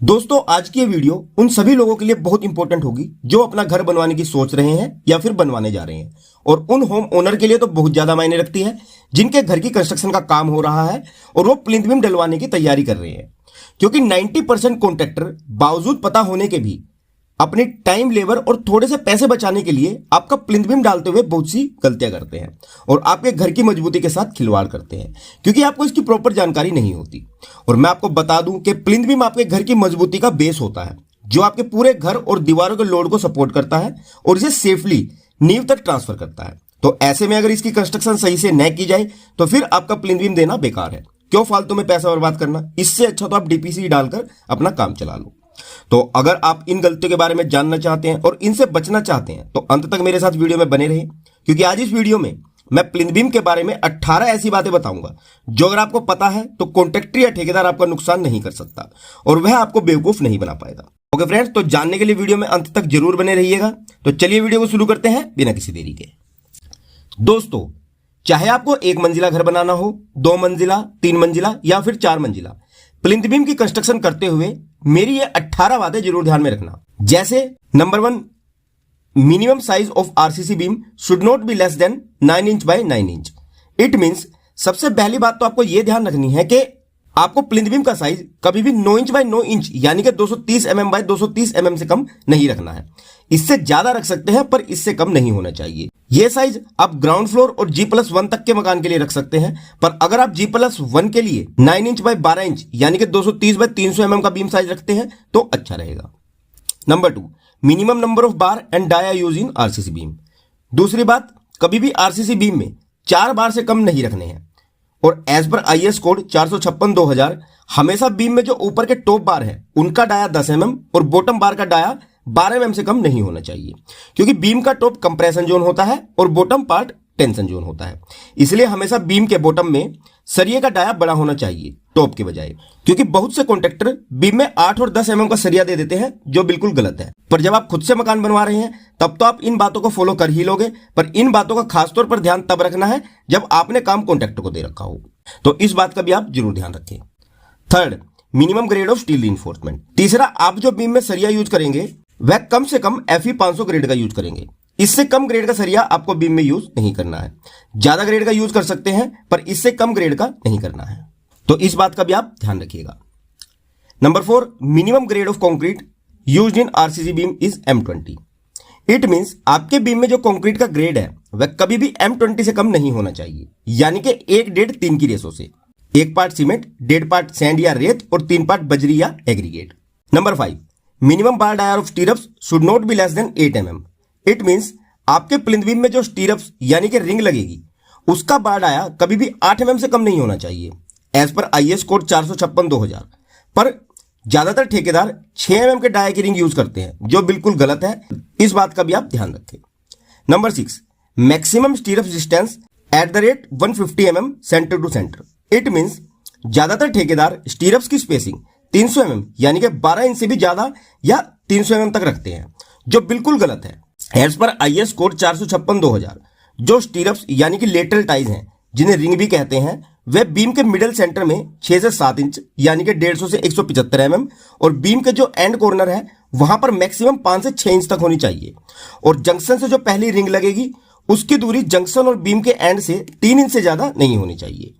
दोस्तों आज की ये वीडियो उन सभी लोगों के लिए बहुत इंपॉर्टेंट होगी जो अपना घर बनवाने की सोच रहे हैं या फिर बनवाने जा रहे हैं, और उन होम ओनर के लिए तो बहुत ज्यादा मायने रखती है जिनके घर की कंस्ट्रक्शन का काम हो रहा है और वो प्लिंथ बीम डलवाने की तैयारी कर रहे हैं। क्योंकि 90% कॉन्ट्रैक्टर बावजूद पता होने के भी अपनी टाइम, लेबर और थोड़े से पैसे बचाने के लिए आपका प्लिंथ बीम डालते हुए बहुत सी गलतियां करते हैं और आपके घर की मजबूती के साथ खिलवाड़ करते हैं, क्योंकि आपको इसकी प्रॉपर जानकारी नहीं होती। और मैं आपको बता दूं कि प्लिंथ बीम आपके घर की मजबूती का बेस होता है, जो आपके पूरे घर और दीवारों के लोड को सपोर्ट करता है और इसे सेफली नींव तक ट्रांसफर करता है। तो ऐसे में अगर इसकी कंस्ट्रक्शन सही से न की जाए तो फिर आपका प्लिंथ बीम देना बेकार है। क्यों फालतू में पैसा बर्बाद करना, इससे अच्छा तो आप डीपीसी डालकर अपना काम चला लो। तो अगर आप इन गलतियों के बारे में जानना चाहते हैं और इनसे बचना चाहते हैं तो अंत तक मेरे साथ वीडियो में बने रहिए, क्योंकि आज इस वीडियो में मैं प्लिंथ बीम के बारे में 18 ऐसी बातें बताऊंगा जो अगर आपको पता है तो कॉन्ट्रैक्टर या ठेकेदार आपका नुकसान नहीं कर सकता और वह आपको बेवकूफ नहीं बना पाएगा। ओके फ्रेंड्स, तो जानने के लिए वीडियो में अंत तक जरूर बने रहिएगा। तो चलिए वीडियो को शुरू करते हैं बिना किसी देरी के। दोस्तों, चाहे आपको 1 मंजिला घर बनाना हो, 2 मंजिला, 3 मंजिला या फिर 4 मंजिला, प्लिंथ बीम की कंस्ट्रक्शन करते हुए मेरी ये 18 बातें जरूर ध्यान में रखना। जैसे number 1, minimum size of RCC beam should not be less then 9 inch by 9 inch. It means सबसे पहली बात तो आपको यह ध्यान रखनी है कि आपको प्लिंथ बीम का साइज कभी भी 9 इंच बाय 9 इंच यानी कि 230 mm बाय 230 mm से कम नहीं रखना है। इससे ज्यादा रख सकते हैं पर इससे कम नहीं होना चाहिए। यह साइज आप ग्राउंड फ्लोर और G+1 तक के मकान के लिए रख सकते हैं, पर अगर आप G+1 के लिए 9 इंच बाय 12 इंच यानी कि 230 बाय 300 mm का बीम साइज रखते हैं तो अच्छा रहेगा। Number 2, minimum number of bar and dia use in RCC beam. दूसरी बात, कभी भी आरसीसी बीम में 4 बार से कम नहीं रखने हैं। और एज पर IS कोड 456/2000 हमेशा बीम में जो ऊपर के टॉप बार है उनका डाया 10 mm और बॉटम बार का डाया 12 mm से कम नहीं होना चाहिए, क्योंकि बीम का टॉप कंप्रेशन जोन होता है और बॉटम पार्ट टेंशन जोन होता है। इसलिए हमेशा बीम के बॉटम में सरिये का डाया बड़ा होना चाहिए टॉप के बजाय, क्योंकि बहुत से कॉन्ट्रैक्टर बीम में 8 और 10 mm का सरिया दे देते हैं जो बिल्कुल गलत है। पर जब आप खुद से मकान बनवा रहे हैं तब तो आप इन बातों को फॉलो कर ही लोगे, पर इन बातों का खासतौर पर ध्यान तब रखना है जब आपने काम कॉन्ट्रैक्टर को दे रखा हो। तो इस बात का भी आप जरूर ध्यान रखें। Third, minimum grade of steel reinforcement. तीसरा, आप जो बीम में सरिया यूज करेंगे वह कम से कम FE 500 ग्रेड का यूज करेंगे। इससे कम ग्रेड का सरिया आपको बीम में यूज नहीं करना है। ज्यादा ग्रेड का यूज कर सकते हैं पर इससे कम ग्रेड का नहीं करना है। तो इस बात का भी आप ध्यान रखिएगा। Number 4, minimum grade of concrete used in RCC beam is M20। It means आपके बीम में जो कंक्रीट का ग्रेड है वह कभी भी M20 से कम नहीं होना चाहिए, यानी कि 1:3 की रेशो से। 1 पार्ट सीमेंट, 1.5 पार्ट सैंड या रेत और 3 पार्ट बजरी या aggregate. Number 5, minimum bar dia of stirrups should not be less than 8 mm। It means आपके प्लिंथ बीम में जो स्टीरअप्स यानी कि रिंग लगेगी उसका बार डाया कभी भी 8 mm से कम नहीं होना चाहिए एज पर IS कोड 456/2000। पर ज्यादातर ठेकेदार 6 mm के डाया की रिंग यूज करते हैं जो बिल्कुल गलत है। इस बात का भी आप ध्यान रखें। Number 6, maximum stirrup distance at the rate 150 mm centre to centre. It means ज्यादातर ठेकेदार स्टीरअप्स की स्पेसिंग 300 mm यानी कि 12 इंच से भी ज्यादा या 300 mm तक रखते हैं, जो बिल्कुल गलत है। एज पर IS कोड 456/2000 जो स्टीरअप्स यानी कि लेटरल टाइज हैं, जिन्हें रिंग भी कहते हैं, वे बीम के मिडिल सेंटर में 6 से 7 इंच यानी कि 150 से 175 mm और बीम के जो एंड कॉर्नर है वहां पर मैक्सिमम 5 से 6 इंच तक होनी चाहिए। और जंक्शन से जो पहली रिंग लगेगी उसकी दूरी जंक्शन और बीम के एंड से 3 इंच से ज्यादा नहीं होनी चाहिए।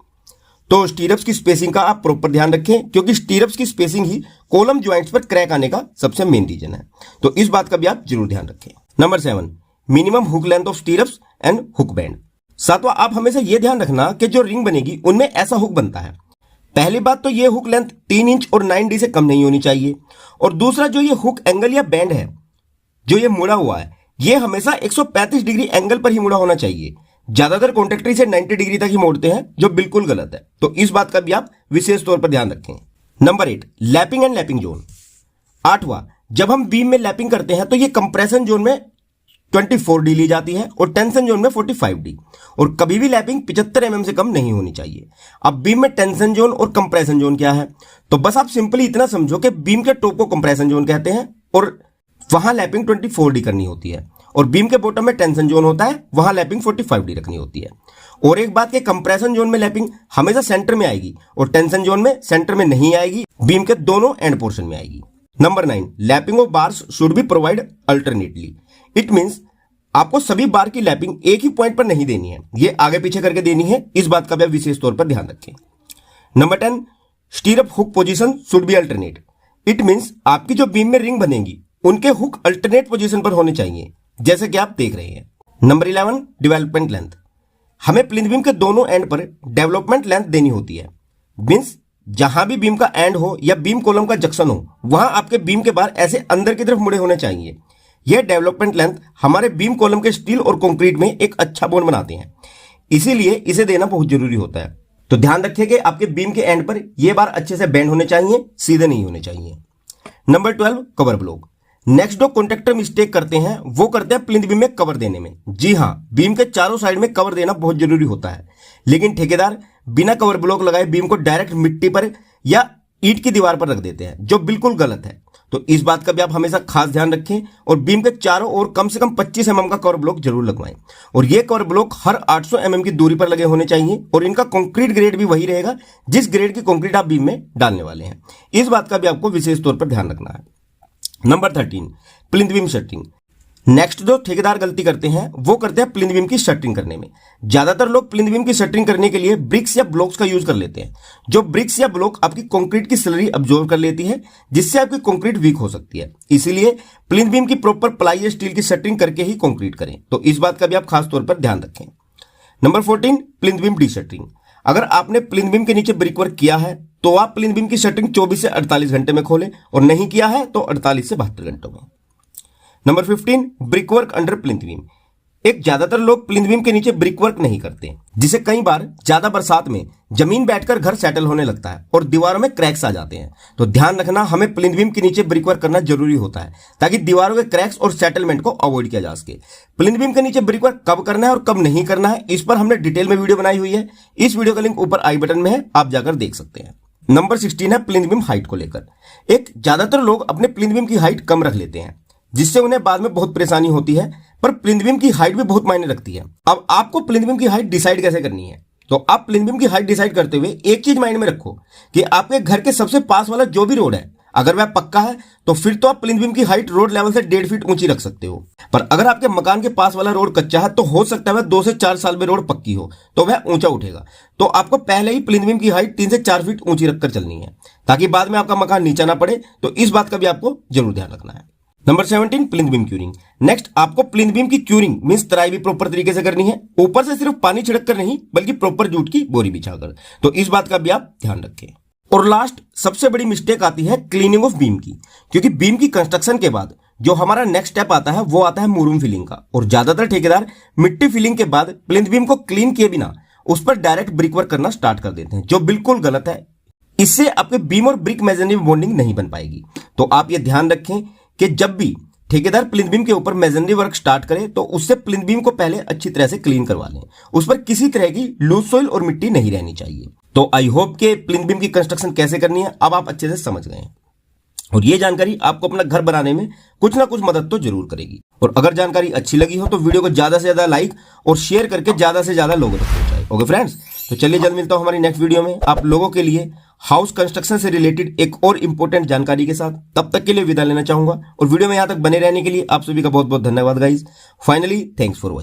तो स्टीरअप्स की स्पेसिंग का आप प्रॉपर ध्यान रखें, क्योंकि स्टीरअप्स की स्पेसिंग ही कॉलम ज्वाइंट्स पर क्रैक आने का सबसे मेन रीजन है। तो इस बात का भी आप जरूर ध्यान रखें। Number 7, minimum hook length of स्टीरअप्स and hook band. सातवां, आप हमेशा यह ध्यान रखना कि जो रिंग बनेगी उनमें ऐसा हुक बनता है। पहली बात तो ये हुक लेंथ 3 इंच और 9D से कम नहीं होनी चाहिए। और दूसरा, जो ये हुक एंगल या बैंड है जो ये मुड़ा हुआ है, ये हमेशा 135 डिग्री एंगल पर ही मुड़ा होना चाहिए। ज्यादातर कॉन्ट्रैक्टर इसे 90 डिग्री तक ही मोड़ते हैं, जो बिल्कुल गलत है। तो इस बात का भी आप विशेष तौर पर ध्यान रखें। Number 8, lapping and lapping zone. 8वां, जब हम बीम में लैपिंग करते हैं तो ये कंप्रेशन जोन में 24D ली जाती है और टेंशन जोन में 45D। और कभी भी लैपिंग 75 mm से कम नहीं होनी चाहिए। अब बीम में टेंशन जोन और कंप्रेशन जोन क्या है, तो बस आप सिंपली इतना समझो कि बीम के टॉप को कंप्रेशन जोन कहते हैं और वहां लैपिंग 24D करनी होती है और बीम के बॉटम में टेंशन जोन होता है, वहां लैपिंग 45 रखनी होती है। और एक बात के कंप्रेशन जोन में लैपिंग हमेशा सेंटर में आएगी और टेंशन जोन में सेंटर में नहीं आएगी, बीम के दोनों एंड पोर्शन में आएगी। Number 9, lapping of bars should be provide alternately. It means आपको सभी बार की लैपिंग एक ही पॉइंट पर नहीं देनी है, ये आगे पीछे करके देनी है। इस बात का भी आप विशेष तौर पर ध्यान रखें। Number 10, स्टीरअप hook position should be alternate. It means आपकी जो बीम में रिंग बनेगी उनके हुक अल्टरनेट पोजीशन पर होने चाहिए, जैसे कि आप देख रहे हैं। Number 11, development length. हमें प्लिंथ बीम के दोनों एंड पर डेवलपमेंट लेंथ देनी होती है। मींस जहां भी बीम का एंड हो या बीम कॉलम का जंक्शन हो, वहां आपके बीम के बार ऐसे अंदर की तरफ मुड़े होने चाहिए। यह डेवलपमेंट लेंथ हमारे बीम कॉलम के स्टील और कंक्रीट में एक अच्छा बॉन्ड बनाते हैं, इसीलिए इसे देना बहुत जरूरी होता है। तो ध्यान रखिए कि आपके बीम के एंड पर यह बार अच्छे से बेंड होने चाहिए, सीधे नहीं होने चाहिए। Number 12, cover block. नेक्स्ट जो कॉन्ट्रैक्टर मिस्टेक करते हैं वो करते हैं प्लिंथ बीम में कवर देने में। जी हां, बीम के चारों साइड में कवर देना बहुत जरूरी होता है, लेकिन ठेकेदार बिना कवर ब्लॉक लगाए बीम को डायरेक्ट मिट्टी पर या ईंट की दीवार पर रख देते हैं, जो बिल्कुल गलत है। तो इस बात का भी आप हमेशा खास ध्यान रखें और बीम के चारों ओर कम से कम 25 mm का कवर ब्लॉक जरूर लगवाएं। और ये कवर ब्लॉक हर 800 mm की दूरी पर लगे होने चाहिए और इनका कंक्रीट ग्रेड भी वही रहेगा जिस ग्रेड की कंक्रीट आप बीम में डालने वाले हैं। इस बात का भी आपको विशेष तौर पर ध्यान रखना है। Number 13, plinth beam shuttering. Next जो ठेकेदार गलती करते हैं वो करते हैं प्लिंथ बीम की शटरिंग करने में। ज्यादातर लोग प्लिंथ बीम की शटरिंग करने के लिए ब्रिक्स या ब्लॉक्स का यूज कर लेते हैं। जो ब्रिक्स या ब्लॉक आपकी कंक्रीट की स्लरी अब्जॉर्ब कर लेती है, जिससे आपकी कंक्रीट वीक हो सकती है। इसीलिए प्लिंथ बीम की प्रॉपर प्लाई या स्टील की शटरिंग करके ही कंक्रीट करें। तो इस बात का भी आप खास तौर पर ध्यान रखें। Number 14, plinth beam D shuttering. अगर आपने प्लिंथ बीम के नीचे ब्रिक वर्क किया है तो आप प्लिंथ बीम की शटरिंग 24 से 48 घंटे में खोलें और नहीं किया है तो 48 से 72 घंटों में। Number 15, brick work under plinth beam. एक ज्यादातर लोग प्लिंथ बीम के नीचे ब्रिक वर्क नहीं करते, जिसे कई बार ज्यादा बरसात में जमीन बैठकर घर सेटल होने लगता है और दीवारों में क्रैक्स आ जाते हैं। तो ध्यान रखना, हमें प्लिंथ बीम के नीचे ब्रिक वर्क करना जरूरी होता है ताकि दीवारों के क्रैक्स और सेटलमेंट को अवॉइड किया जा सके। प्लिंथ बीम के नीचे ब्रिक वर्क कब करना है और कब नहीं करना है, इस पर हमने डिटेल में वीडियो बनाई हुई है। इस वीडियो का लिंक ऊपर आई बटन में है, आप जाकर देख सकते हैं। नंबर 16 है प्लिंथ बीम हाइट को लेकर। एक ज्यादातर लोग अपने प्लिंथ बीम की हाइट कम रख लेते हैं, जिससे उन्हें बाद में बहुत परेशानी होती है। पर प्लिंथ बीम की हाइट भी बहुत मायने रखती है। अब आपको प्लिंथ बीम की हाइट डिसाइड कैसे करनी है, तो आप प्लिंथ बीम की हाइट डिसाइड करते हुए एक चीज माइंड में रखो कि आपके घर के सबसे पास वाला जो भी रोड है, अगर वह पक्का है तो फिर तो आप प्लिंथ बीम की हाइट रोड लेवल से 1.5 फीट ऊंची रख सकते हो। पर अगर आपके मकान के पास वाला रोड कच्चा है तो हो सकता है वह 2 से 4 साल में रोड पक्की हो तो वह ऊंचा उठेगा। तो आपको पहले ही प्लिंथ बीम की हाइट 3 से 4 फीट ऊंची रखकर चलनी है ताकि बाद में आपका मकान नीचा ना पड़े। तो इस बात का भी आपको जरूर ध्यान रखना है। Number 17, plinth beam curing. Next आपको प्लिंथ बीम की क्यूरिंग मींस तराई भी प्रॉपर तरीके से करनी है, ऊपर से सिर्फ पानी छिड़क कर नहीं बल्कि प्रॉपर जूट की बोरी बिछाकर। तो इस बात का भी आप ध्यान रखें। और लास्ट सबसे बड़ी मिस्टेक आती है क्लीनिंग ऑफ बीम की, क्योंकि बीम की कंस्ट्रक्शन के बाद जो हमारा नेक्स्ट स्टेप आता है वो आता है मुरूम फिलिंग का। और ज्यादातर ठेकेदार मिट्टी फिलिंग के बाद प्लिंथ बीम को क्लीन किए बिना उस पर डायरेक्ट ब्रिक वर्क करना स्टार्ट कर देते हैं, जो बिल्कुल गलत है। इससे आपके बीम और ब्रिक मेसनरी में बॉन्डिंग नहीं बन पाएगी। तो आप ये ध्यान रखें कि जब भी ठेकेदार प्लिंथ बीम के ऊपर मेसनरी वर्क स्टार्ट करे तो उससे प्लिंथ बीम को पहले अच्छी तरह से क्लीन करवा लें। उस पर किसी तरह की लूज सोइल और मिट्टी नहीं रहनी चाहिए। तो आई होप कि प्लिंथ बीम की कंस्ट्रक्शन कैसे करनी है अब आप अच्छे से समझ गए हैं और ये जानकारी आपको अपना घर बनाने में कुछ ना कुछ मदद तो जरूर करेगी। और अगर जानकारी अच्छी लगी हो तो वीडियो को ज्यादा से ज्यादा लाइक और शेयर करके ज्यादा से ज्यादा लोगों तक पहुंचाएं। ओके फ्रेंड्स, तो चलिए जल्द मिलता हूं हमारी नेक्स्ट वीडियो में आप लोगों के लिए हाउस कंस्ट्रक्शन से रिलेटेड एक और इंपॉर्टेंट जानकारी के साथ। तब तक के लिए विदा लेना चाहूंगा और वीडियो में यहां तक बने रहने के लिए आप सभी का बहुत बहुत धन्यवाद guys. Finally thanks for watching.